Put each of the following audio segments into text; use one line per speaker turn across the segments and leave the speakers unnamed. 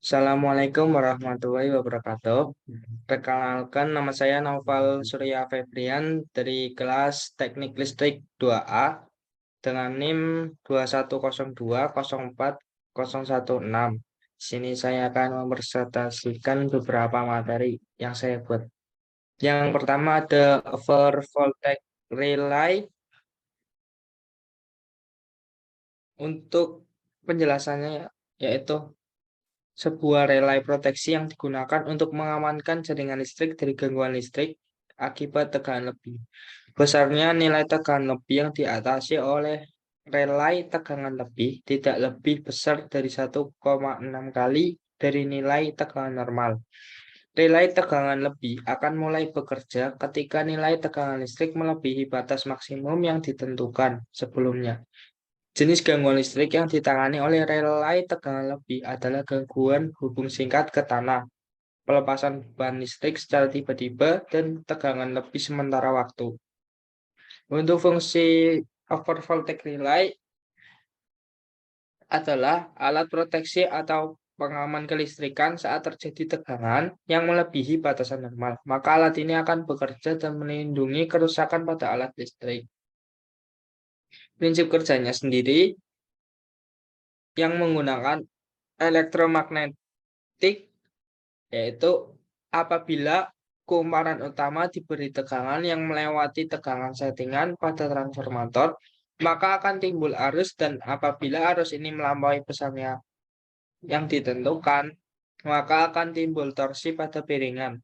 Assalamualaikum warahmatullahi wabarakatuh. Perkenalkan, nama saya Naufal Surya Febrian dari kelas Teknik Listrik 2A dengan NIM 21020416. Di sini saya akan mempresentasikan beberapa materi yang saya buat. Yang pertama ada overvoltage relay. Untuk penjelasannya yaitu sebuah relay proteksi yang digunakan untuk mengamankan jaringan listrik dari gangguan listrik akibat tegangan lebih. Besarnya nilai tegangan lebih yang diatasi oleh relay tegangan lebih tidak lebih besar dari 1,6 kali dari nilai tegangan normal. Relay tegangan lebih akan mulai bekerja ketika nilai tegangan listrik melebihi batas maksimum yang ditentukan sebelumnya. Jenis gangguan listrik yang ditangani oleh relay tegangan lebih adalah gangguan hubung singkat ke tanah, pelepasan beban listrik secara tiba-tiba, dan tegangan lebih sementara waktu. Untuk fungsi overvoltage relay adalah alat proteksi atau pengaman kelistrikan saat terjadi tegangan yang melebihi batasan normal. Maka alat ini akan bekerja dan melindungi kerusakan pada alat listrik. Prinsip kerjanya sendiri yang menggunakan elektromagnetik, yaitu apabila kumparan utama diberi tegangan yang melewati tegangan settingan pada transformator, maka akan timbul arus, dan apabila arus ini melampaui pesannya yang ditentukan, maka akan timbul torsi pada piringan.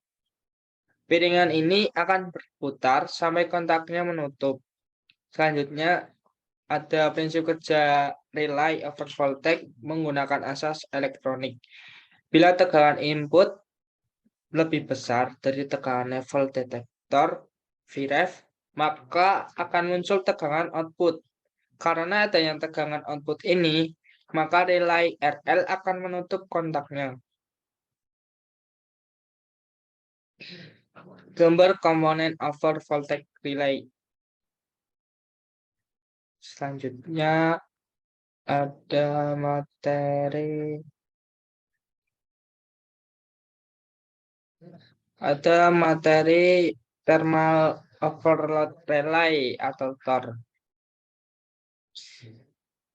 Piringan ini akan berputar sampai kontaknya menutup. Selanjutnya ada prinsip kerja relay overvoltage menggunakan asas elektronik. Bila tegangan input lebih besar dari tegangan level detektor VREF, maka akan muncul tegangan output. Karena adanya tegangan output ini, maka relay RL akan menutup kontaknya. Gambar komponen overvoltage relay. Selanjutnya ada materi thermal overload relay atau TOR.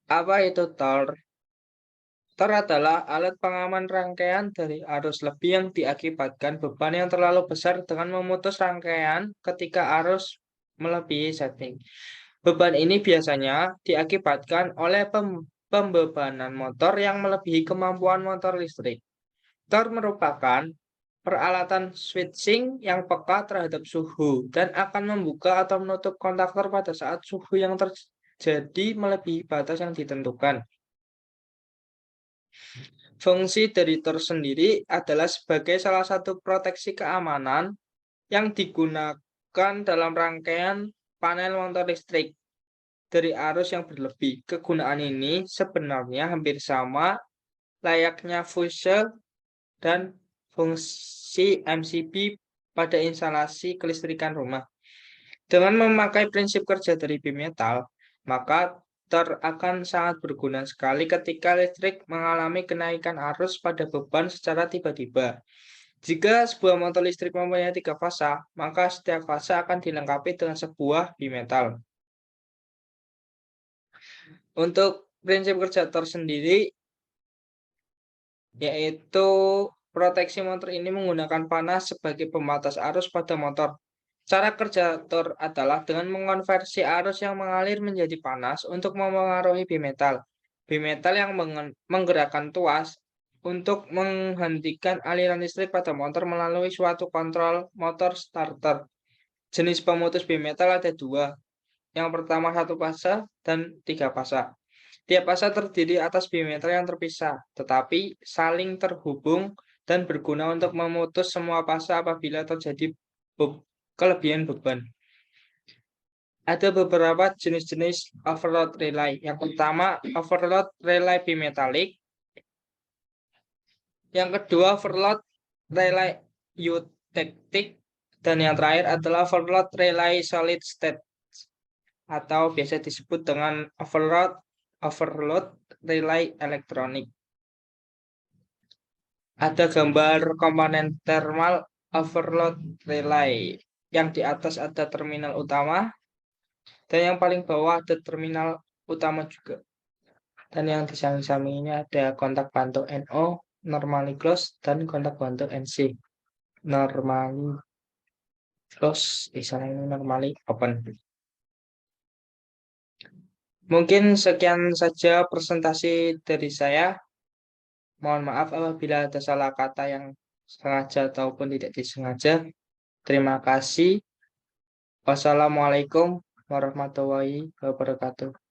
Apa itu TOR? TOR adalah alat pengaman rangkaian dari arus lebih yang diakibatkan beban yang terlalu besar dengan memutus rangkaian ketika arus melebihi setting. Beban ini biasanya diakibatkan oleh pembebanan motor yang melebihi kemampuan motor listrik. TOR merupakan peralatan switching yang peka terhadap suhu dan akan membuka atau menutup kontaktor pada saat suhu yang terjadi melebihi batas yang ditentukan. Fungsi dari TOR sendiri adalah sebagai salah satu proteksi keamanan yang digunakan dalam rangkaian panel motor listrik dari arus yang berlebih. Kegunaan ini sebenarnya hampir sama layaknya fuse dan fungsi MCB pada instalasi kelistrikan rumah. Dengan memakai prinsip kerja dari bimetal, maka akan sangat berguna sekali ketika listrik mengalami kenaikan arus pada beban secara tiba-tiba. Jika sebuah motor listrik mempunyai 3 fasa, maka setiap fasa akan dilengkapi dengan sebuah bimetal. Untuk prinsip kerja TOR sendiri, yaitu proteksi motor ini menggunakan panas sebagai pembatas arus pada motor. Cara kerja TOR adalah dengan mengonversi arus yang mengalir menjadi panas untuk memengaruhi bimetal. Bimetal yang menggerakkan tuas untuk menghentikan aliran listrik pada motor melalui suatu kontrol motor starter. Jenis pemutus bimetal ada 2. Yang pertama 1 fasa dan 3 fasa. Tiap fasa terdiri atas bimetal yang terpisah, tetapi saling terhubung dan berguna untuk memutus semua fasa apabila terjadi kelebihan beban. Ada beberapa jenis-jenis overload relay. Yang pertama, overload relay bimetalik. Yang kedua, overload relay eutectic. Dan yang terakhir adalah overload relay solid state, atau biasa disebut dengan overload relay elektronik. Ada gambar komponen thermal overload relay. Yang di atas ada terminal utama, dan yang paling bawah ada terminal utama juga. Dan yang di samping-samping ini ada kontak bantu NO, normally close, dan kontak bantu NC. Normally close, misalnya ini normally open. Mungkin sekian saja presentasi dari saya. Mohon maaf apabila ada salah kata yang sengaja ataupun tidak disengaja. Terima kasih. Wassalamualaikum warahmatullahi wabarakatuh.